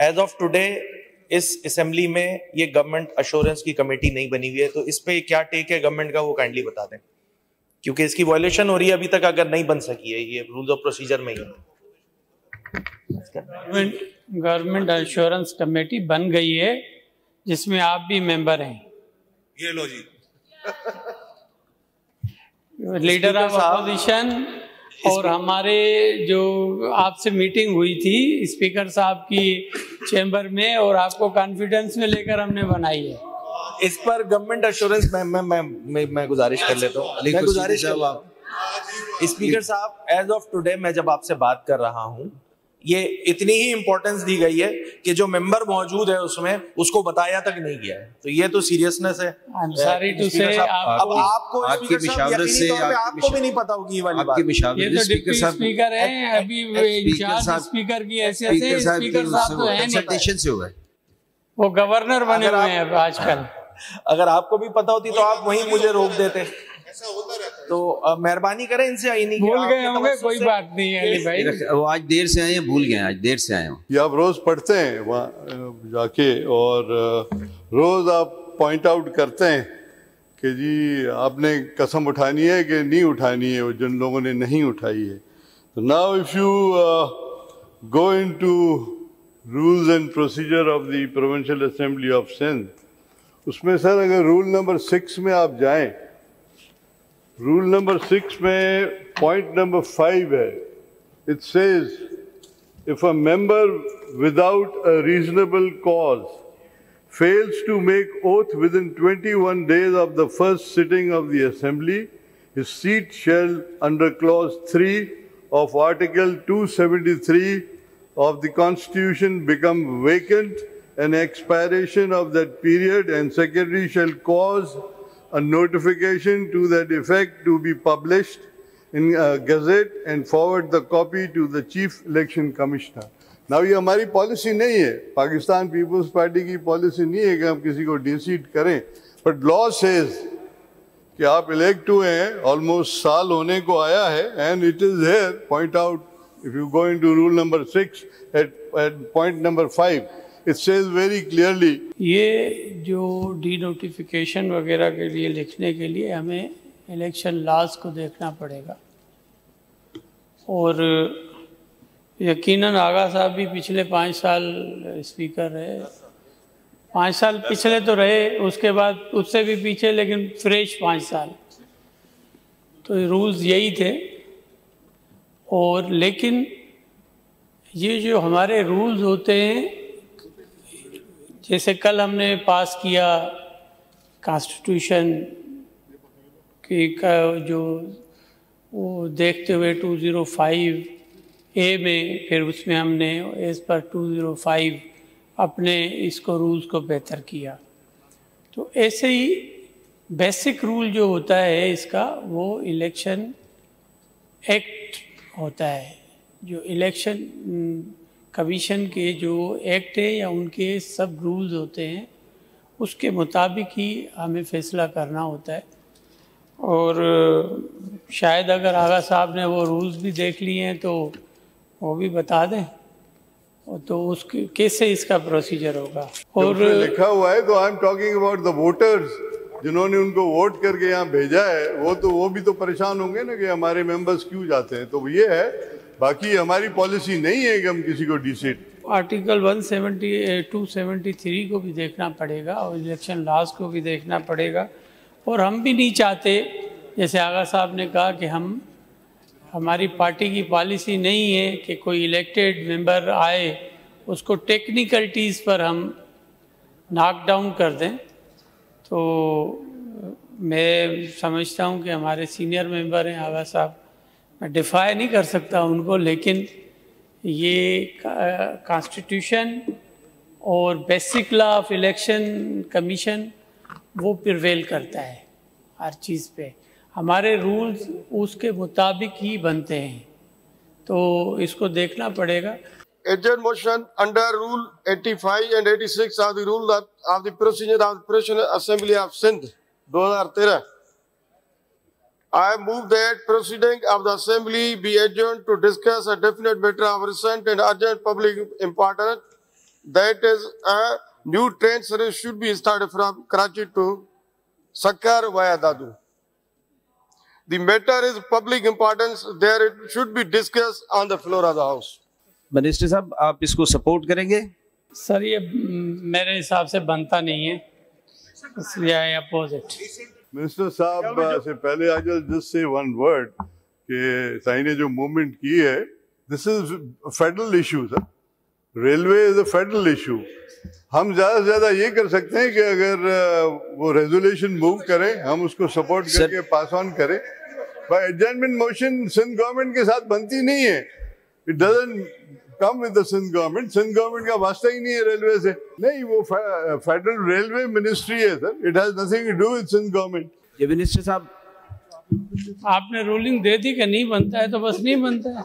As of today इस assembly में ये गवर्नमेंट अश्योरेंस की कमेटी नहीं बनी हुई है, तो इस पे क्या टेक है गवर्नमेंट का, वो काइंडली बता दें, क्योंकि इसकी वायलेशन हो रही है अभी तक, अगर नहीं बन सकी है, ये रूल्स ऑफ प्रोसीजर में ही। गवर्नमेंट अश्योरेंस कमेटी बन गई है जिसमें आप भी मेंबर हैं। ये लो जी। लीडर ऑफ अपोजिशन और हमारे जो आपसे मीटिंग हुई थी स्पीकर साहब की चैम्बर में, और आपको कॉन्फिडेंस में लेकर हमने बनाई है। इस पर गवर्नमेंट अश्योरेंस मैं गुजारिश कर लेता हूँ, मैं गुजारिश कर आप स्पीकर साहब, एज ऑफ टुडे मैं जब आपसे बात कर रहा हूँ, ये इतनी ही इंपॉर्टेंस दी गई है कि जो मेंबर मौजूद है उसमें उसको बताया तक नहीं गया है, तो ये तो सीरियसनेस है। सॉरी टू से अब आपको आपकी मिशावरत से आपको भी नहीं पता होगी ये वाली बात। ये तो डिप्टी स्पीकर है, अभी इंचार्ज स्पीकर की हैसियत से स्पीकर साहब तो है नहीं, वो गवर्नर बने हुए हैं अब आजकल। अगर आपको भी पता होती तो आप वहीं मुझे रोक देते। ऐसा होता रहता है। तो मेहरबानी करें इनसे, आई नहीं भूल गए होंगे, कोई बात नहीं है अली भाई, वो आज देर से आए हैं, भूल गए, आज देर से आए हैं। ये आप रोज पढ़ते हैं वहाँ जाके, और रोज आप पॉइंट आउट करते हैं कि जी आपने कसम उठानी है कि नहीं उठानी है, वो जिन लोगों ने नहीं उठाई है। तो now if you go into rules and procedure of the provincial assembly of Sindh, उसमें सर अगर रूल नंबर 6 में आप जाएं, रूल नंबर 6 में पॉइंट नंबर 5 है। It says if a member without a reasonable cause fails to make oath within 21 days of the first sitting of the assembly, his seat shall under clause 3 of article 273 of the constitution become vacant an expiration of that period, and secretary shall cause a notification to that effect to be published in a gazette and forward the copy to the chief election commissioner. Now ये हमारी policy नहीं है, Pakistan peoples party की policy नहीं है कि हम किसी को डिसीट करें, बट लॉ सेज कि आप इलेक्ट हुए हैं, ऑलमोस्ट साल होने को आया है, and it is here point out if you go into rule number 6 at point number 5 it says very clearly. ये जो डी नोटिफिकेशन वगैरह के लिए लिखने के लिए हमें इलेक्शन लॉज को देखना पड़ेगा, और यकीनन आगा साहब भी पिछले 5 साल स्पीकर रहे, 5 साल पिछले तो रहे, उसके बाद उससे भी पीछे, लेकिन फ्रेश 5 साल, तो रूल्स यही थे। और लेकिन ये जो हमारे रूल्स होते हैं, जैसे कल हमने पास किया कॉन्स्टिट्यूशन की का जो वो देखते हुए 205 ए में, फिर उसमें हमने एज पर 205 अपने इसको रूल्स को बेहतर किया। तो ऐसे ही बेसिक रूल जो होता है इसका, वो इलेक्शन एक्ट होता है, जो इलेक्शन कमीशन के जो एक्ट है या उनके सब रूल्स होते हैं, उसके मुताबिक ही हमें फैसला करना होता है। और शायद अगर आगा साहब ने वो रूल्स भी देख लिए हैं तो वो भी बता दें, तो उसके कैसे इसका प्रोसीजर होगा। और लिखा हुआ है, तो I am talking about the voters जिन्होंने उनको वोट करके यहाँ भेजा है, वो भी तो परेशान होंगे ना कि हमारे मेंबर्स क्यों जाते हैं। तो ये है, बाकी हमारी पॉलिसी नहीं है कि हम किसी को डिसीट। आर्टिकल 273 को भी देखना पड़ेगा और इलेक्शन लॉज को भी देखना पड़ेगा। और हम भी नहीं चाहते, जैसे आगा साहब ने कहा कि हमारी पार्टी की पॉलिसी नहीं है कि कोई इलेक्टेड मेंबर आए उसको टेक्निकलिटीज़ पर हम नॉक डाउन कर दें। तो मैं समझता हूं कि हमारे सीनियर मेंबर हैं आगा साहब, मैं डिफाई नहीं कर सकता उनको, लेकिन ये कॉन्स्टिट्यूशन और basic law of election commission वो प्रिवेल करता है हर चीज़ पे, हमारे रूल्स उसके मुताबिक ही बनते हैं, तो इसको देखना पड़ेगा। Urgent motion under Rule 85 and 86 of the Rule of the Procedure of the National Assembly of Sindh 2013. I move that proceeding of the Assembly be adjourned to discuss a definite matter of recent and urgent public importance that is a new train service should be started from Karachi to Sakkar via Dadu. The matter is public importance, there it should be discussed on the floor of the house. Minister साहब आप इसको support करेंगे? Sir ये मेरे हिसाब से बनता नहीं है, इसलिए आई अपोज इट। मिनिस्टर साहब से पहले I just say one word कि साईं ने जो मूवमेंट की है, this is federal issue sir, railway is a federal issue. हम ज़्यादा से ज़्यादा ये कर सकते हैं कि अगर वो रेजोल्यूशन मूव करें, हम उसको सपोर्ट करके पास ऑन करें। By adjournment motion Sindh government के साथ बनती नहीं है, it doesn't come with the Sindh government. Sindh government का वास्ता ही नहीं है रेलवे से। नहीं, वो फेडरल रेलवे मिनिस्ट्री है sir, it has nothing to do with Sindh government. ये मिनिस्टर साहब आपने रूलिंग दे दी कि नहीं बनता है तो बस नहीं बनता है।